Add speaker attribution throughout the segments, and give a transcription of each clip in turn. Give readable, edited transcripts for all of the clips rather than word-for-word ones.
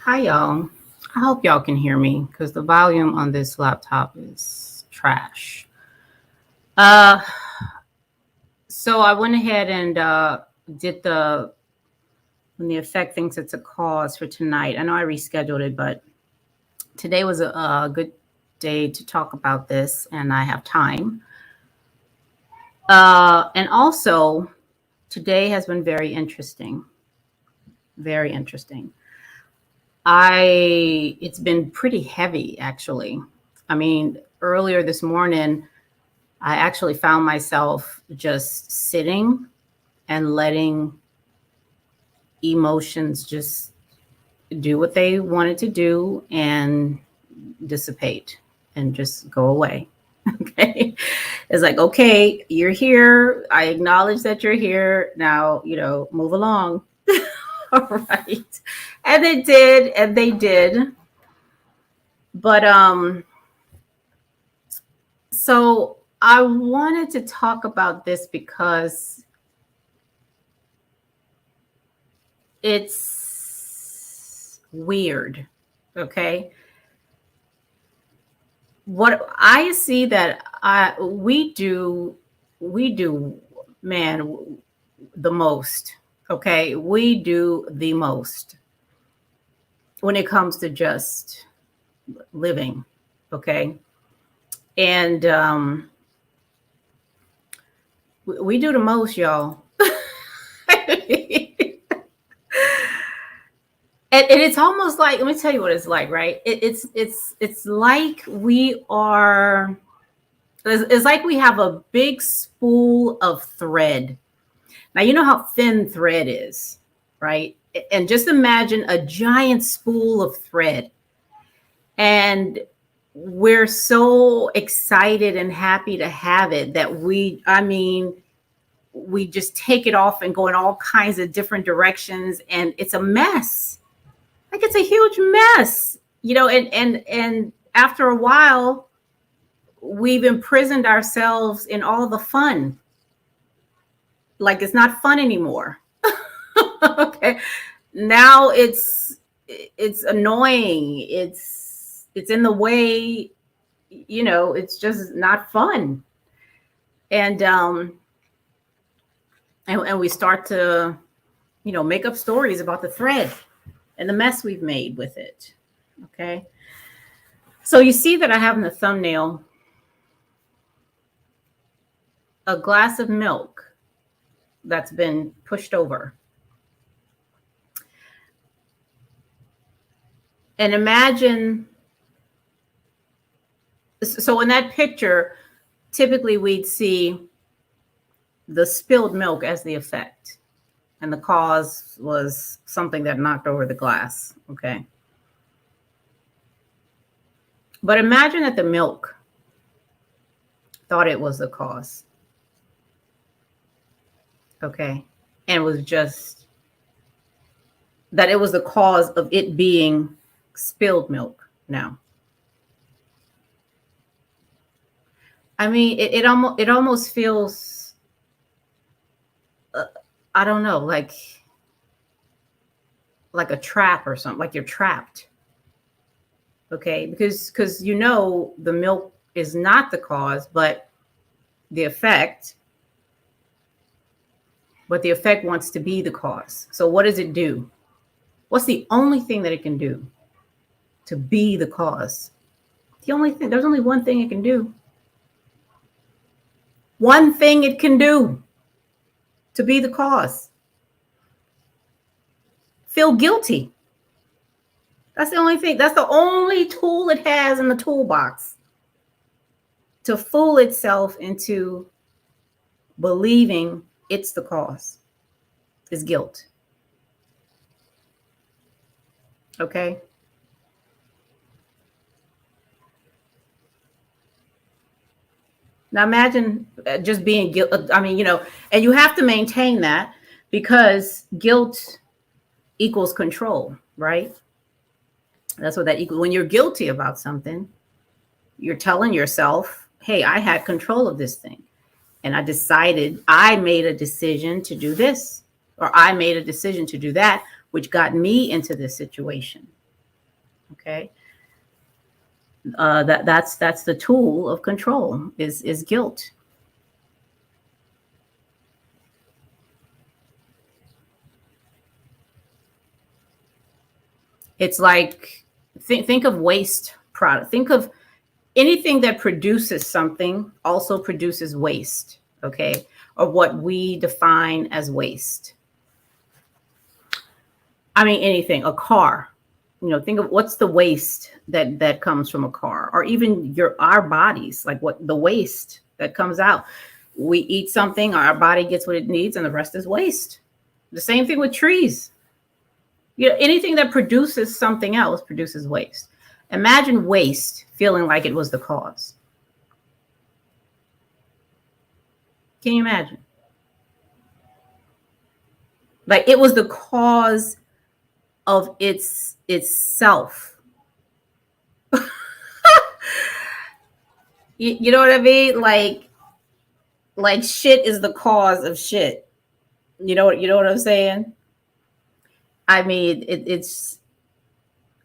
Speaker 1: Hi, y'all. I hope y'all can hear me because the volume on this laptop is trash. Uh, so I went ahead and did when the effect thinks it's a cause for tonight. I know I rescheduled it, but today was a good day to talk about this, and I have time. And also, today has been very interesting. Very interesting. It's been pretty heavy, actually. I mean, earlier this morning, I actually found myself just sitting and letting emotions just do what they wanted to do and dissipate and just go away. Okay. It's like, okay, you're here. I acknowledge that you're here. Now, move along. All right. And it did, and they did. But so I wanted to talk about this because it's weird. Okay. What I see that we do, man, the most. Okay. We do the most when it comes to just living. Okay. And we do the most, y'all. And it's almost like, let me tell you what it's like, right? It's like we are. It's like we have a big spool of thread. Now you know how thin thread is, right? And just imagine a giant spool of thread, and we're so excited and happy to have it that we just take it off and go in all kinds of different directions, and it's a mess. Like it's a huge mess, and after a while, we've imprisoned ourselves in all the fun. Like it's not fun anymore. Okay. Now it's annoying. It's in the way, it's just not fun. And and we start to, make up stories about the thread and the mess we've made with it. Okay. So you see that I have in the thumbnail a glass of milk that's been pushed over. And imagine, so in that picture, typically we'd see the spilled milk as the effect, and the cause was something that knocked over the glass. Okay. But imagine that the milk thought it was the cause. Okay. And was just that it was the cause of it being spilled milk now. I mean, it almost feels, I don't know, like a trap or something, like you're trapped. Okay, because the milk is not the cause, but the effect. But the effect wants to be the cause. So what does it do? What's the only thing that it can do to be the cause? There's only one thing it can do. One thing it can do to be the cause. Feel guilty. That's the only thing. That's the only tool it has in the toolbox to fool itself into believing it's the cause, is guilt. Okay. Now imagine just being guilt. I mean, and you have to maintain that because guilt equals control, right? That's what that equals. When you're guilty about something, you're telling yourself, hey, I had control of this thing. And I made a decision to do this, or I made a decision to do that, which got me into this situation. Okay. That's the tool of control is guilt. It's like think of waste product. Think of anything that produces something also produces waste, okay? Or what we define as waste. I mean, anything, a car, think of what's the waste that comes from a car, or even our bodies, like what the waste that comes out. We eat something, our body gets what it needs, and the rest is waste. The same thing with trees. Anything that produces something else produces waste. Imagine waste feeling like it was the cause. Can you imagine? Like it was the cause of itself. You know what I mean? Like shit is the cause of shit. You know what I'm saying? I mean, it's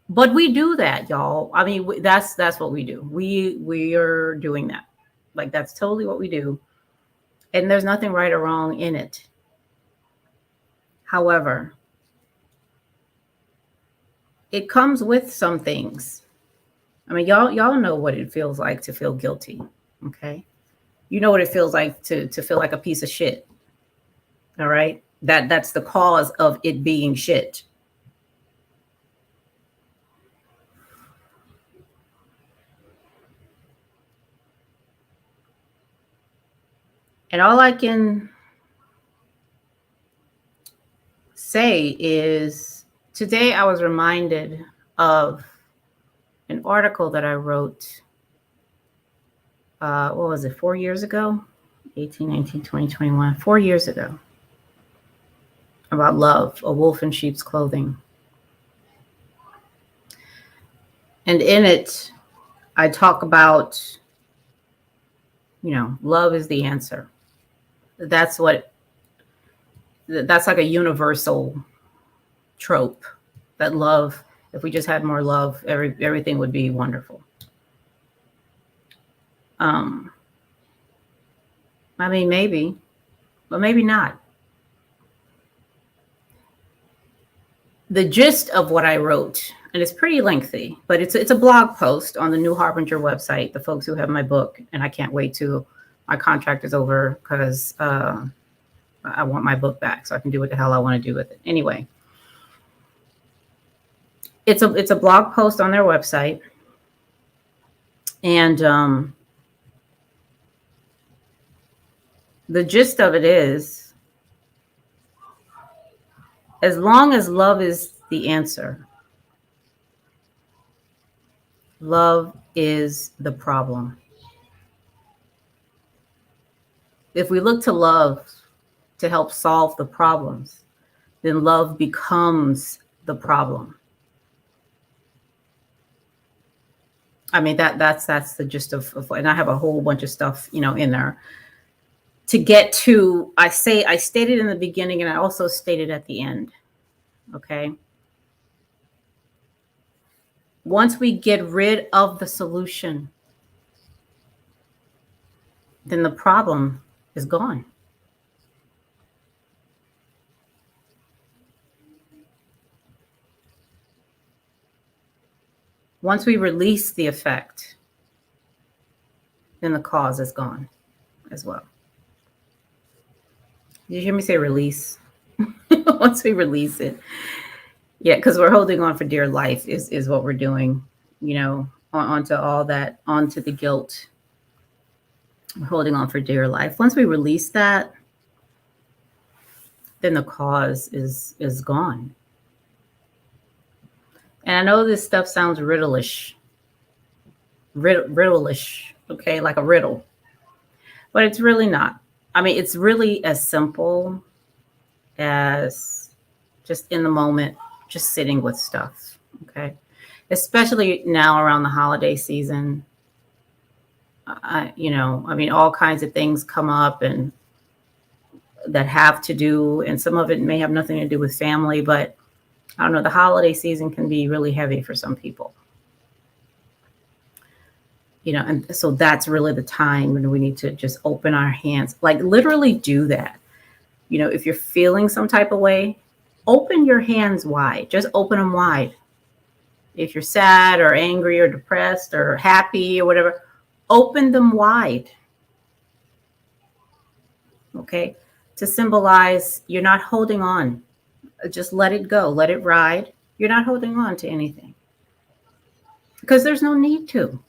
Speaker 1: but we do that, y'all. I mean, that's what we do. We are doing that. Like that's totally what we do. And there's nothing right or wrong in it. However, it comes with some things. I mean, y'all know what it feels like to feel guilty. Okay. You know what it feels like to feel like a piece of shit. All right. That's the cause of it being shit. And all I can say is today I was reminded of an article that I wrote, what was it, 4 years ago? 18, 19, 20, 21, 4 years ago, about love, a wolf in sheep's clothing. And in it, I talk about, love is the answer. That's like a universal trope, that love, if we just had more love, everything would be wonderful. I mean, maybe, but maybe not. The gist of what I wrote, and it's pretty lengthy, but it's a blog post on the New Harbinger website, the folks who have my book, and I can't wait till my contract is over because I want my book back so I can do what the hell I want to do with it. Anyway, it's a blog post on their website, and the gist of it is, as long as love is the answer, love is the problem. If we look to love to help solve the problems, then love becomes the problem. I mean, that's the gist of, and I have a whole bunch of stuff, in there to get to. I stated in the beginning, and I also stated at the end. Okay. Once we get rid of the solution, then the problem is gone. Once we release the effect, then the cause is gone as well. Did you hear me say release? Once we release it. Yeah, because we're holding on for dear life is what we're doing, onto all that, onto the guilt. We're holding on for dear life. Once we release that, then the cause is gone. And I know this stuff sounds riddleish, okay, like a riddle, but it's really not. I mean, it's really as simple as just in the moment, just sitting with stuff, okay? Especially now around the holiday season. I mean, all kinds of things come up and that have to do, and some of it may have nothing to do with family, but I don't know, the holiday season can be really heavy for some people. And so that's really the time when we need to just open our hands, like literally do that. If you're feeling some type of way, open your hands wide. Just open them wide. If you're sad or angry or depressed or happy or whatever, open them wide. Okay? To symbolize you're not holding on. Just let it go. Let it ride. You're not holding on to anything. Because there's no need to.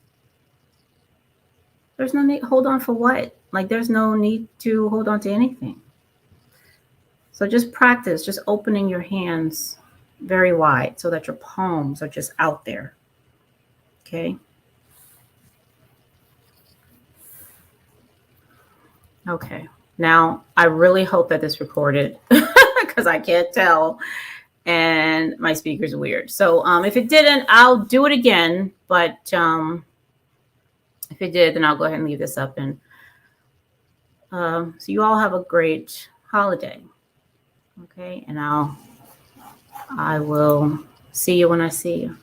Speaker 1: There's no need. Hold on for what? Like, there's no need to hold on to anything. So just practice just opening your hands very wide so that your palms are just out there. Okay? Okay. Now, I really hope that this recorded because I can't tell. And my speaker's weird. So if it didn't, I'll do it again. But if it did, then I'll go ahead and leave this up. And so you all have a great holiday. Okay. And I will see you when I see you.